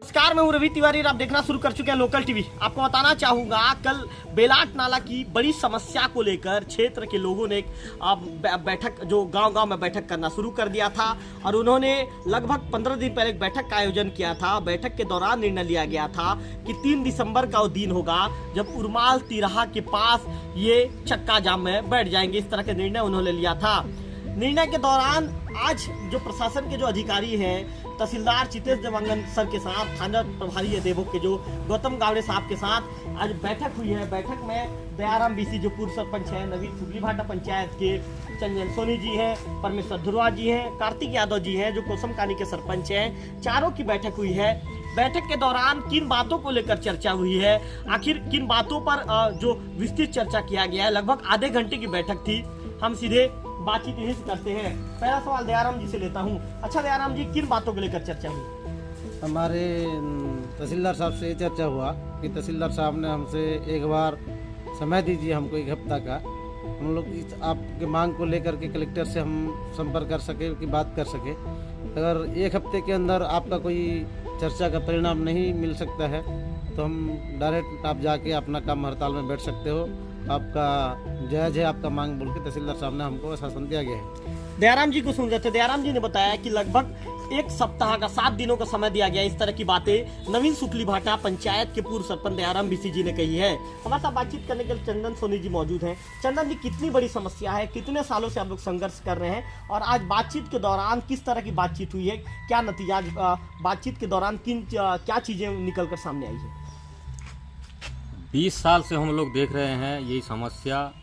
नमस्कार, मैं हूं रवि तिवारी और आप देखना शुरू कर चुके हैं लोकल टीवी। आपको बताना चाहूंगा, कल बेलाट नाला की बड़ी समस्या को लेकर क्षेत्र के लोगों ने एक बैठक, जो गांव-गांव में बैठक करना शुरू कर दिया था और उन्होंने लगभग 15 दिन पहले एक बैठक का आयोजन किया था। बैठक के दौरान निर्णय लिया गया था कि 3 दिसंबर का वो दिन होगा जब उरमाल तिराहा के पास ये चक्का जाम में बैठ जाएंगे। इस तरह के निर्णय उन्होंने लिया था। निर्णय के दौरान आज जो प्रशासन के जो अधिकारी हैं, तहसीलदार चितेश देवांगन सर के साथ, थाना प्रभारी देवभोग के जो गौतम गावड़े साहब के साथ आज बैठक हुई है। बैठक में दयाराम बीसी जो पूर्व सरपंच हैं, नवीन सुगलीभाटा पंचायत के चंदन सोनी जी हैं, परमेश्वर ध्रुवा जी हैं, कार्तिक यादव जी हैं जो कोसमकानी के सरपंच हैं, चारों की बैठक हुई है। बैठक के दौरान किन बातों को लेकर चर्चा हुई है, आखिर किन बातों पर जो विस्तृत चर्चा किया गया है, लगभग आधे घंटे की बैठक थी। हम सीधे बातचीत यही से करते हैं। पहला सवाल दयाराम जी से लेता हूं। अच्छा दयाराम जी, किन बातों को लेकर चर्चा हुई? हमारे तहसीलदार साहब से ये चर्चा हुआ कि तहसीलदार साहब ने हमसे एक बार समय दीजिए, हमको 1 हफ्ता का, हम लोग इस आपके मांग को लेकर के कलेक्टर से हम संपर्क कर सके कि बात कर सके। अगर 1 हफ्ते के अंदर आपका कोई चर्चा का परिणाम नहीं मिल सकता है तो हम डायरेक्ट आप जाके अपना काम हड़ताल में बैठ सकते हो, आपका जायज़ है आपका मांग बोल के तहसीलदार साहब ने हमको आश्वासन दिया गया है। दयाराम जी को सुन रहे थे। दयाराम जी ने बताया कि लगभग 1 सप्ताह का 7 दिनों का समय दिया गया। इस तरह की बातें नवीन सुगलीभाटा पंचायत के पूर्व सरपंच दयाराम बीसी जी ने कही है। हमारे साथ बातचीत करने के लिए चंदन सोनी जी मौजूद हैं। चंदन जी, कितनी बड़ी समस्या है, कितने सालों से आप लोग संघर्ष कर रहे हैं और आज बातचीत के दौरान किस तरह की बातचीत हुई है, क्या नतीजा बातचीत के दौरान क्या चीजें निकल कर सामने आई है? 20 साल से हम लोग देख रहे हैं यही समस्या,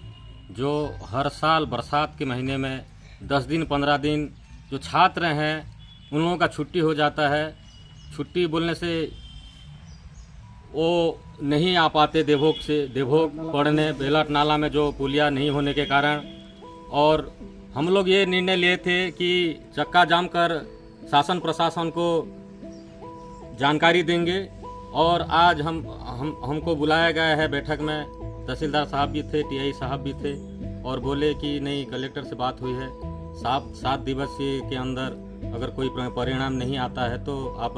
जो हर साल बरसात के महीने में 10 दिन 15 दिन जो छात्र हैं उन लोगों का छुट्टी हो जाता है। छुट्टी बोलने से वो नहीं आ पाते देवभोग पढ़ने, बेलाट नाला में जो पुलिया नहीं होने के कारण। और हम लोग ये निर्णय लिए थे कि चक्का जाम कर शासन प्रशासन को जानकारी देंगे और आज हमको बुलाया गया है बैठक में। तहसीलदार साहब भी थे, टीआई साहब भी थे और बोले कि नहीं, कलेक्टर से बात हुई है, 7 दिवसीय के अंदर अगर कोई परिणाम नहीं आता है तो आप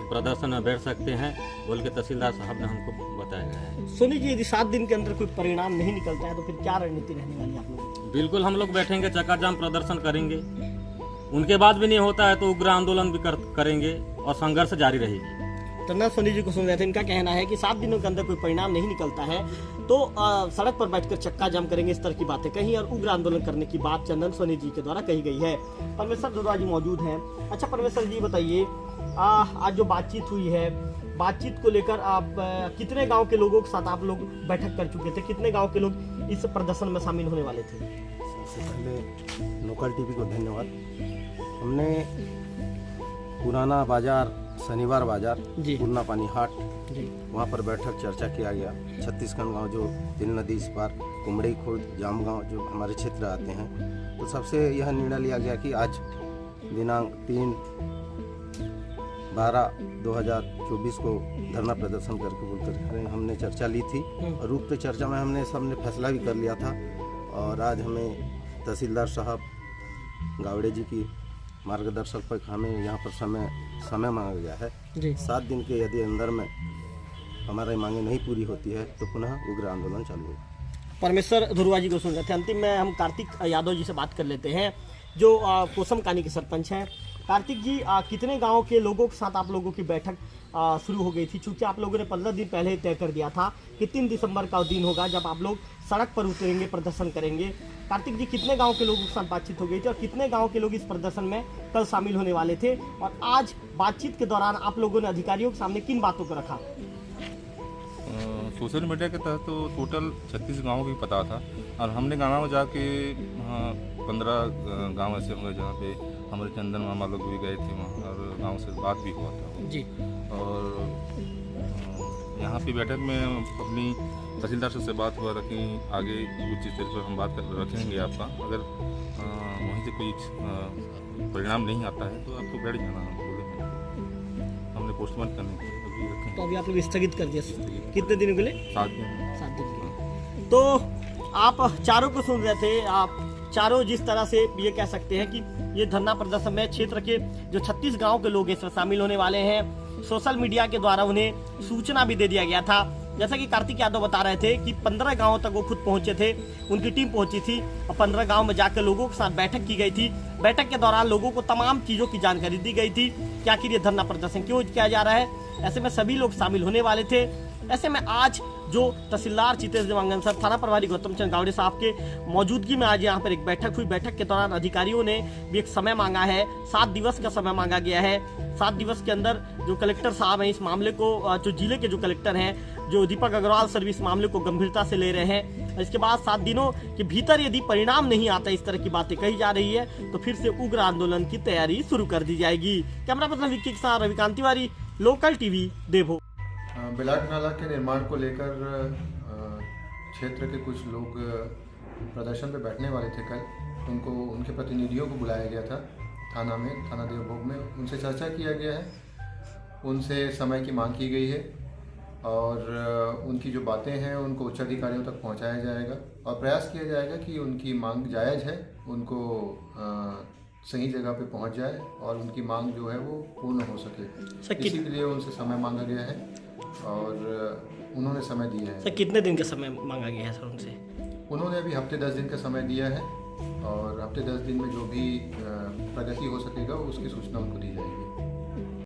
प्रदर्शन में बैठ सकते हैं बोल के तहसीलदार साहब ने हमको बताया गया है। सोनी जी, यदि 7 दिन के अंदर कोई परिणाम नहीं निकलता है तो फिर क्या रणनीति रहने वाली है आप लोगों की? बिल्कुल, हम लोग बैठेंगे, चक्का जाम प्रदर्शन करेंगे। उनके बाद भी नहीं होता है तो उग्र आंदोलन भी करेंगे और संघर्ष जारी रहेगी। चंदन सोनी जी को सुन रहे थे। इनका कहना है कि 7 दिनों के अंदर कोई परिणाम नहीं निकलता है तो सड़क पर बैठकर चक्का जाम करेंगे, इस तरह की बातें कही और उग्र आंदोलन करने की बात चंदन सोनी जी के द्वारा कही गई है। परमेश्वर ध्रुवा जी मौजूद हैं। अच्छा परमेश्वर जी, बताइए, आज जो बातचीत हुई है, बातचीत को लेकर आप कितने गाँव के लोगों के साथ आप लोग बैठक कर चुके थे? कितने गाँव के लोग इस प्रदर्शन में शामिल होने वाले थे? सबसे पहले लोकल टीवी को धन्यवाद। हमने पुराना बाजार, शनिवार बाजार, पूर्णा पानी हाट, वहाँ पर बैठक चर्चा किया गया। छत्तीसगढ़ गांव जो तिल नदी इस पार, कुमड़ी खुर्द, जाम गांव जो हमारे क्षेत्र आते हैं, तो सबसे यह निर्णय लिया गया कि आज दिनांक 3/12/2024 को धरना प्रदर्शन करके बोलकर हमने चर्चा ली थी और उक्त चर्चा में हमने सबने फैसला भी कर लिया था। और आज हमें तहसीलदार साहब गावड़े जी की मार्गदर्शक पर हमें यहाँ पर समय मांगा गया है जी। 7 दिन के यदि अंदर में हमारी मांगे नहीं पूरी होती है तो पुनः उग्र आंदोलन चालू होगा। परमेश्वर ध्रुवा जी को सुन रहे थे। अंतिम में हम कार्तिक यादव जी से बात कर लेते हैं जो कोसमकानी के सरपंच हैं। कार्तिक जी, कितने गांव के लोगों के साथ आप लोगों की बैठक शुरू हो गई थी? चूँकि आप लोगों ने 15 दिन पहले तय कर दिया था कि 3 दिसंबर का दिन होगा जब आप लोग सड़क पर उतरेंगे, प्रदर्शन करेंगे। कार्तिक जी, कितने गांव के लोगों के साथ बातचीत हो गई थी और कितने गांव के लोग इस प्रदर्शन में कल शामिल होने वाले थे? और आज बातचीत के दौरान आप लोगों ने अधिकारियों के सामने किन बातों को रखा? सोशल मीडिया के तहत तो टोटल 36 गाँव की पता था और हमने गाँव में जाके 15 गाँव ऐसे होंगे जहाँ पे हमारे चंदन मामा लोग भी गए थे वहाँ और गाँव से बात भी हुआ था जी। और यहाँ पे बैठक में अपनी तहसीलदार से बात हुआ था कि आगे कुछ चीज़ पर हम बात कर रखेंगे आपका, अगर वहीं से कोई परिणाम नहीं आता है तो आपको बैठ जाना, हम बोले हमने पोस्टपोन करने के लिए। तो अभी आप लोग स्थगित कर दिया? कितने दिनों के लिए? 7 दिन। 7 दिन के लिए। तो आप चारों को सुन रहे थे। आप चारों जिस तरह से ये कह सकते हैं कि ये धरना प्रदर्शन में क्षेत्र के जो 36 गांव के लोग इसमें शामिल होने वाले हैं। सोशल मीडिया के द्वारा उन्हें सूचना भी दे दिया गया था। जैसा कि कार्तिक यादव बता रहे थे कि 15 गांवों तक वो खुद पहुंचे थे, उनकी टीम पहुंची थी और 15 गांव में जाकर लोगों के साथ बैठक की गई थी। बैठक के दौरान लोगों को तमाम चीज़ों की जानकारी दी गई थी कि आखिर ये धरना प्रदर्शन क्यों किया जा रहा है। ऐसे में सभी लोग शामिल होने वाले थे। ऐसे में आज जो तहसीलदार चितेश देवांगन सर, थाना प्रभारी गौतम चंद्र गावड़े साहब के मौजूदगी में आज यहाँ पर एक बैठक हुई। बैठक के दौरान अधिकारियों ने भी एक समय मांगा है, 7 दिवस का समय मांगा गया है। 7 दिवस के अंदर जो कलेक्टर साहब हैं इस मामले को, जो जिले के जो कलेक्टर हैं, जो दीपक अग्रवाल सर, इस मामले को गंभीरता से ले रहे हैं। इसके बाद 7 दिनों के भीतर यदि परिणाम नहीं आता, इस तरह की बातें कही जा रही है, तो फिर से उग्र आंदोलन की तैयारी शुरू कर दी जाएगी। कैमरा पर्सन विक्की के साथ रविकांत तिवारी, लोकल टीवी, देवो। बेलाट नाला के निर्माण को लेकर क्षेत्र के कुछ लोग प्रदर्शन पे बैठने वाले थे कल। उनको, उनके प्रतिनिधियों को बुलाया गया था थाना में, थाना देवभोग में। उनसे चर्चा किया गया है, उनसे समय की मांग की गई है और उनकी जो बातें हैं उनको उच्च अधिकारियों तक पहुंचाया जाएगा और प्रयास किया जाएगा कि उनकी मांग जायज़ है, उनको सही जगह पे पहुंच जाए और उनकी मांग जो है वो पूर्ण हो सके। इसी के लिए उनसे समय मांगा गया है और उन्होंने समय दिया है। सर कितने दिन का समय मांगा गया है सर उनसे? उन्होंने अभी हफ्ते 10 दिन का समय दिया है और हफ्ते 10 दिन में जो भी प्रगति हो सकेगा उसकी सूचना उनको दी जाएगी।